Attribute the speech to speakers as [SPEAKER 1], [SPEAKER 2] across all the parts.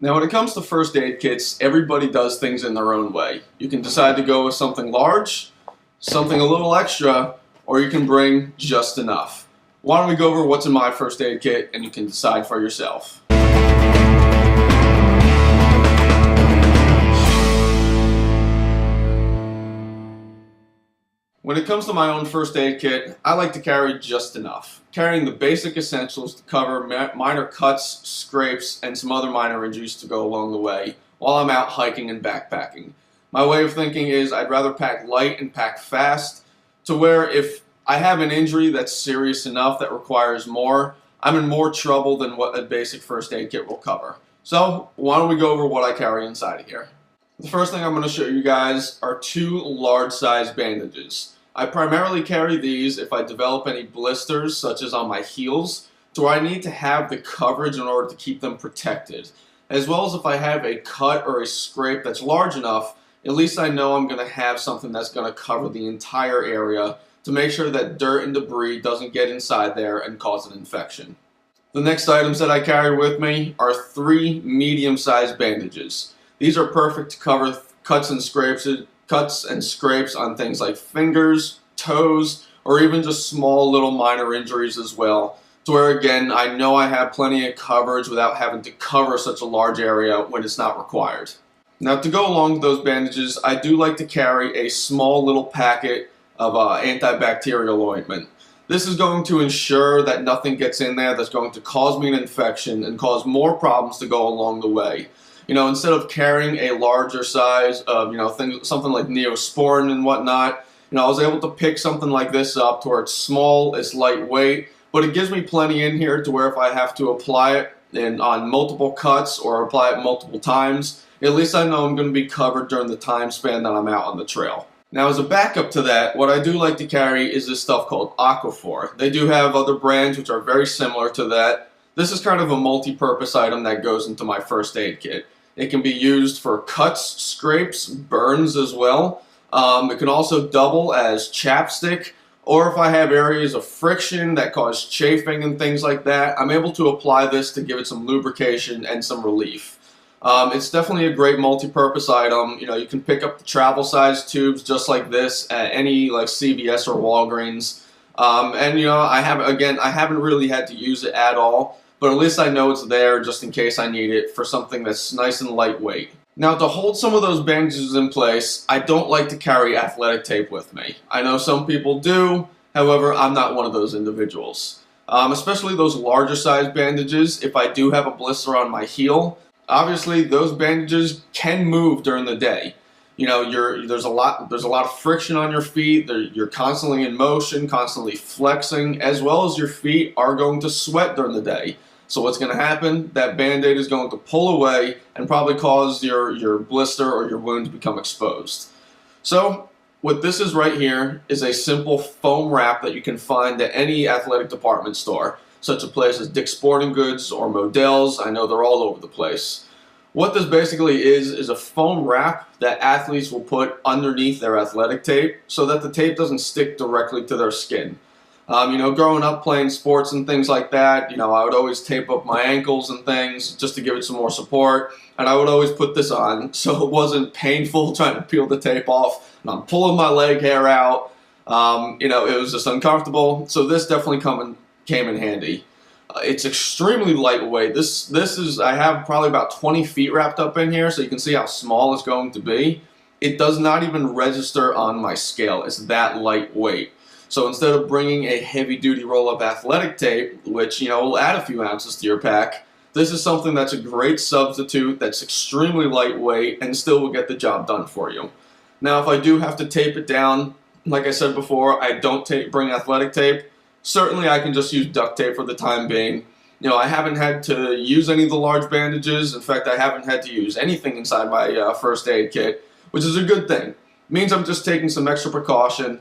[SPEAKER 1] Now, when it comes to first aid kits, everybody does things in their own way. You can decide to go with something large, something a little extra, or you can bring just enough. Why don't we go over what's in my first aid kit and you can decide for yourself. When it comes to my own first aid kit, I like to carry just enough, carrying the basic essentials to cover minor cuts, scrapes, and some other minor injuries to go along the way while I'm out hiking and backpacking. My way of thinking is I'd rather pack light and pack fast to where if I have an injury that's serious enough that requires more, I'm in more trouble than what a basic first aid kit will cover. So why don't we go over what I carry inside of here. The first thing I'm going to show you guys are two large size bandages. I primarily carry these if I develop any blisters, such as on my heels, to where I need to have the coverage in order to keep them protected. As well as if I have a cut or a scrape that's large enough, at least I know I'm going to have something that's going to cover the entire area to make sure that dirt and debris doesn't get inside there and cause an infection. The next items that I carry with me are three medium-sized bandages. These are perfect to cover cuts and scrapes on things like fingers, toes, or even just small little minor injuries as well. To where again, I know I have plenty of coverage without having to cover such a large area when it's not required. Now to go along with those bandages, I do like to carry a small little packet of antibacterial ointment. This is going to ensure that nothing gets in there that's going to cause me an infection and cause more problems to go along the way. You know, instead of carrying a larger size of, something like Neosporin and whatnot, I was able to pick something like this up to where it's small, it's lightweight, but it gives me plenty in here to where if I have to apply it on multiple cuts or apply it multiple times, at least I know I'm going to be covered during the time span that I'm out on the trail. Now, as a backup to that, what I do like to carry is this stuff called Aquaphor. They do have other brands which are very similar to that. This is kind of a multi-purpose item that goes into my first aid kit. It can be used for cuts, scrapes, burns as well. It can also double as chapstick, or if I have areas of friction that cause chafing and things like that, I'm able to apply this to give it some lubrication and some relief. It's definitely a great multi-purpose item. You can pick up the travel size tubes just like this at any like CVS or Walgreens. I haven't really had to use it at all. But at least I know it's there just in case I need it for something that's nice and lightweight. Now, to hold some of those bandages in place, I don't like to carry athletic tape with me. I know some people do, however, I'm not one of those individuals. Especially those larger size bandages, if I do have a blister on my heel, obviously those bandages can move during the day. There's a lot of friction on your feet. You're constantly in motion, constantly flexing, as well as your feet are going to sweat during the day. So what's going to happen? That Band-Aid is going to pull away and probably cause your blister or your wound to become exposed. So what this is right here is a simple foam wrap that you can find at any athletic department store, such a place as Dick's Sporting Goods or Modell's. I know they're all over the place. What this basically is a foam wrap that athletes will put underneath their athletic tape so that the tape doesn't stick directly to their skin. Growing up playing sports and things like that, I would always tape up my ankles and things just to give it some more support, and I would always put this on so it wasn't painful trying to peel the tape off, and I'm pulling my leg hair out. It was just uncomfortable, so this definitely came in handy. It's extremely lightweight. I have probably about 20 feet wrapped up in here, so you can see how small it's going to be. It does not even register on my scale. It's that lightweight. So instead of bringing a heavy-duty roll of athletic tape, which will add a few ounces to your pack, this is something that's a great substitute that's extremely lightweight and still will get the job done for you. Now, if I do have to tape it down, like I said before, I don't bring athletic tape. Certainly, I can just use duct tape for the time being. I haven't had to use any of the large bandages. In fact, I haven't had to use anything inside my first aid kit, which is a good thing. It means I'm just taking some extra precaution.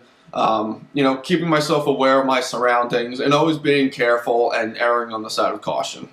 [SPEAKER 1] Keeping myself aware of my surroundings and always being careful and erring on the side of caution.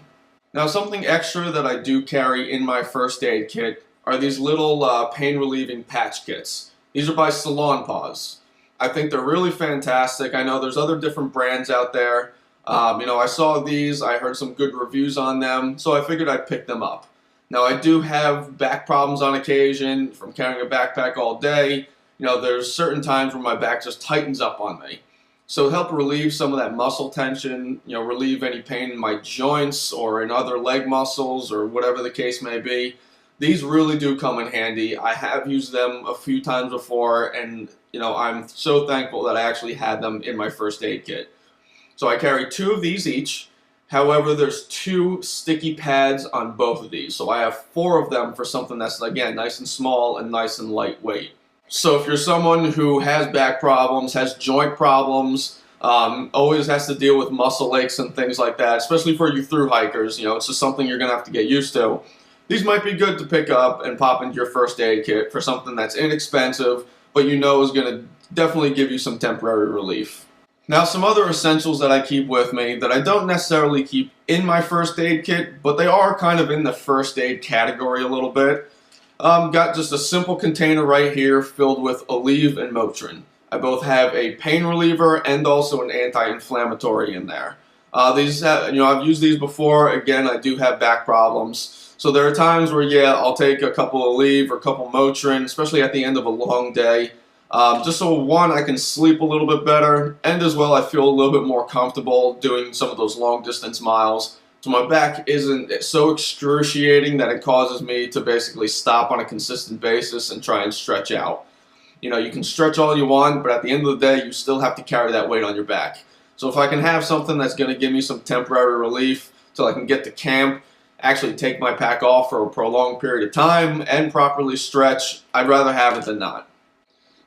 [SPEAKER 1] Now, something extra that I do carry in my first aid kit are these little pain-relieving patch kits. These are by Salon Paws. I think they're really fantastic. I know there's other different brands out there. I saw these, I heard some good reviews on them, so I figured I'd pick them up. Now, I do have back problems on occasion from carrying a backpack all day. There's certain times where my back just tightens up on me. So to help relieve some of that muscle tension, relieve any pain in my joints or in other leg muscles or whatever the case may be, these really do come in handy. I have used them a few times before, and I'm so thankful that I actually had them in my first aid kit. So I carry 2 of these each. However, there's 2 sticky pads on both of these. So I have 4 of them for something that's, again, nice and small and nice and lightweight. So if you're someone who has back problems, has joint problems, always has to deal with muscle aches and things like that, especially for you thru hikers, it's just something you're going to have to get used to. These might be good to pick up and pop into your first aid kit for something that's inexpensive, but is going to definitely give you some temporary relief. Now, some other essentials that I keep with me that I don't necessarily keep in my first aid kit, but they are kind of in the first aid category a little bit. Got just a simple container right here filled with Aleve and Motrin. I both have a pain reliever and also an anti-inflammatory in there. I've used these before. Again, I do have back problems. So there are times where, I'll take a couple Aleve or a couple Motrin, especially at the end of a long day. Just so, one, I can sleep a little bit better, and as well I feel a little bit more comfortable doing some of those long distance miles. So my back isn't so excruciating that it causes me to basically stop on a consistent basis and try and stretch out. You can stretch all you want, but at the end of the day, you still have to carry that weight on your back. So if I can have something that's going to give me some temporary relief till I can get to camp, actually take my pack off for a prolonged period of time, and properly stretch, I'd rather have it than not.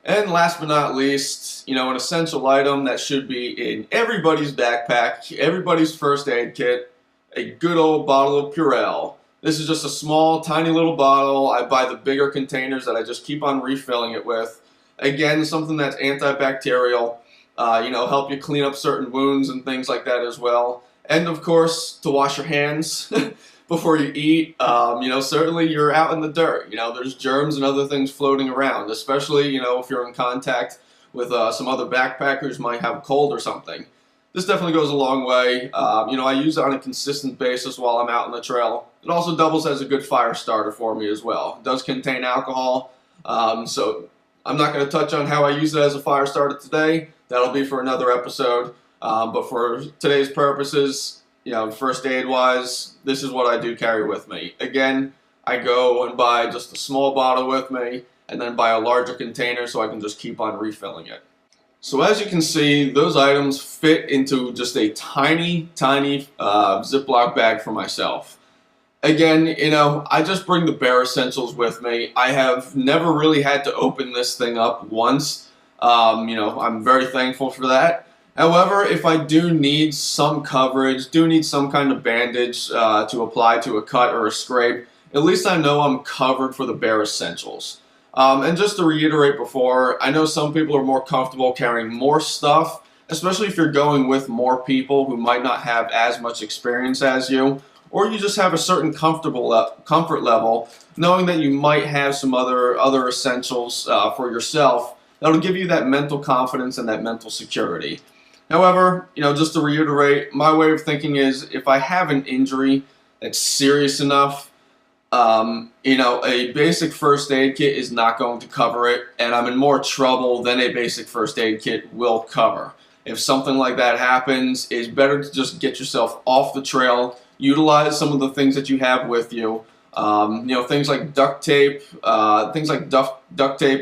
[SPEAKER 1] And last but not least, an essential item that should be in everybody's backpack, everybody's first aid kit, a good old bottle of Purell. This is just a small, tiny little bottle. I buy the bigger containers that I just keep on refilling it with. Again, something that's antibacterial, help you clean up certain wounds and things like that as well. And of course, to wash your hands before you eat. Certainly you're out in the dirt. There's germs and other things floating around, especially, if you're in contact with some other backpackers who might have a cold or something. This definitely goes a long way. I use it on a consistent basis while I'm out on the trail. It also doubles as a good fire starter for me as well. It does contain alcohol, so I'm not going to touch on how I use it as a fire starter today. That'll be for another episode. But for today's purposes, first aid wise, this is what I do carry with me. Again, I go and buy just a small bottle with me and then buy a larger container so I can just keep on refilling it. So as you can see, those items fit into just a tiny, tiny Ziploc bag for myself. Again, I just bring the bare essentials with me. I have never really had to open this thing up once. I'm very thankful for that. However, if I do need some coverage, do need some kind of bandage to apply to a cut or a scrape, at least I know I'm covered for the bare essentials. And just to reiterate before, I know some people are more comfortable carrying more stuff, especially if you're going with more people who might not have as much experience as you, or you just have a certain comfort level, knowing that you might have some other essentials for yourself that'll give you that mental confidence and that mental security. However, just to reiterate, my way of thinking is if I have an injury that's serious enough, a basic first aid kit is not going to cover it, and I'm in more trouble than a basic first aid kit will cover. If something like that happens, it's better to just get yourself off the trail, utilize some of the things that you have with you, things like duct tape,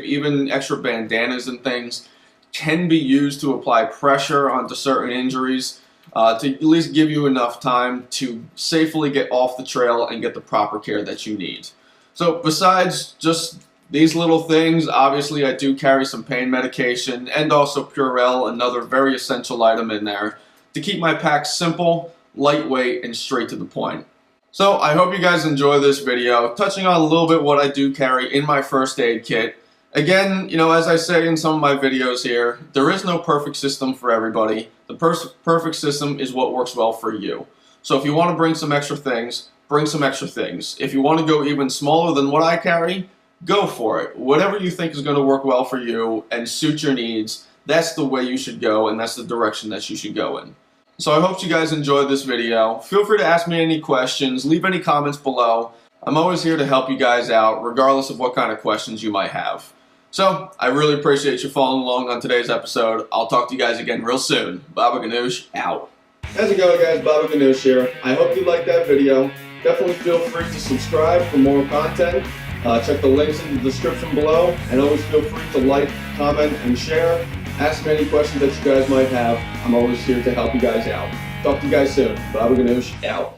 [SPEAKER 1] even extra bandanas and things can be used to apply pressure onto certain injuries. To at least give you enough time to safely get off the trail and get the proper care that you need. So besides just these little things, obviously I do carry some pain medication and also Purell, another very essential item in there, to keep my pack simple, lightweight, and straight to the point. So I hope you guys enjoy this video, touching on a little bit what I do carry in my first aid kit. Again, as I say in some of my videos here, there is no perfect system for everybody. The perfect system is what works well for you. So if you want to bring some extra things, bring some extra things. If you want to go even smaller than what I carry, go for it. Whatever you think is going to work well for you and suit your needs, that's the way you should go, and that's the direction that you should go in. So I hope you guys enjoyed this video. Feel free to ask me any questions, leave any comments below. I'm always here to help you guys out, regardless of what kind of questions you might have. So, I really appreciate you following along on today's episode. I'll talk to you guys again real soon. Baba Ganoush, out. How's it going, guys? Baba Ganoush here. I hope you liked that video. Definitely feel free to subscribe for more content. Check the links in the description below, and always feel free to like, comment, and share. Ask me any questions that you guys might have. I'm always here to help you guys out. Talk to you guys soon. Baba Ganoush, out.